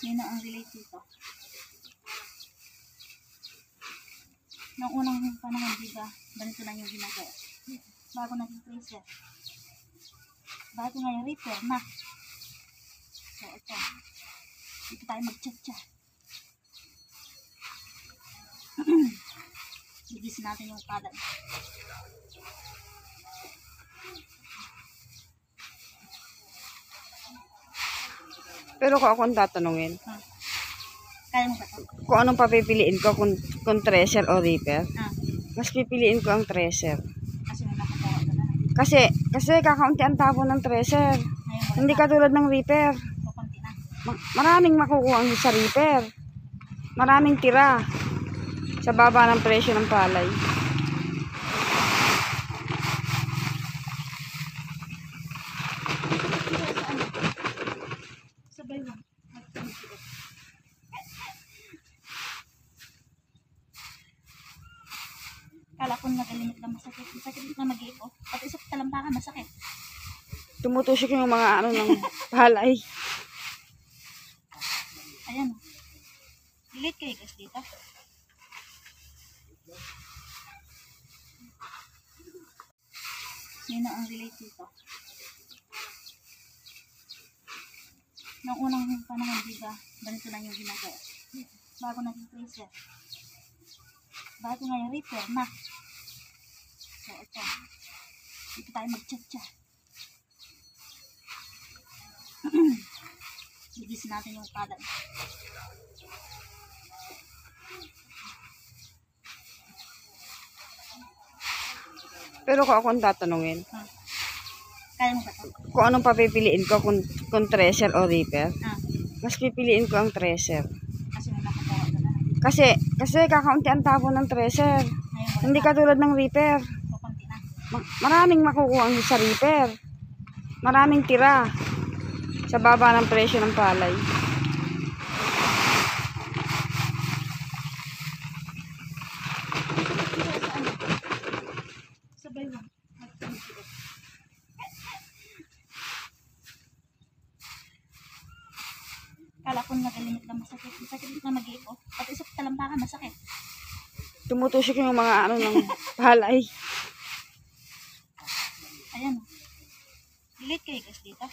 Yun ang relate dito. Noong unang panahon, diba, ganito lang yung ginagawa. Bago naging freezer. Bago ngayon, repair na. So, ito. Dito tayo mag-chat-chat. Bigis natin yung kalan. Pero kung akong tatanungin, Kaya mo ba ito? kung anong papipiliin ko, kung treasure o reaper, mas pipiliin ko ang treasure. Kasi may nakagawa ka na. Kasi kakaunti ang tabo ng treasure. Ngayon, Hindi katulad ng reaper. kukunti na. Maraming makukuha ang sa reaper. Maraming tira sa baba ng presyo ng palay. Sabay mo. Kala ko nagalimit na masakit. Masakit na mag-iiko. Pati sa talampakan masakit. Tumutusok yung mga ano ng palay. Ayan. Delete kayo guys dito. Yun na ang relate dito. Noong unang panahon, diba, ganito lang yung ginagawa. Bago naging freezer. Bago ngayon, repair na. So, ito. Dito tayo mag-chat-chat. Bigis natin yung kalan. Pero kung akong tatanungin, Kaya mo ba ito? kung anong papipiliin ko, kung treasure o reaper, mas pipiliin ko ang treasure. Kasi may nakagawa ka na. Kasi kakaunti ang tabo ng treasure. Ngayon, Hindi katulad ng reaper. kukunti na. Maraming makukuha ang sa reaper. Maraming tira sa baba ng presyo ng palay. Sabay mo. Kala ko nagalimit na masakit. Masakit na mag-iiko. Pati sa talampakan masakit. Tumutusok yung mga ano ng palay. Ayan. Delete kayo guys dito.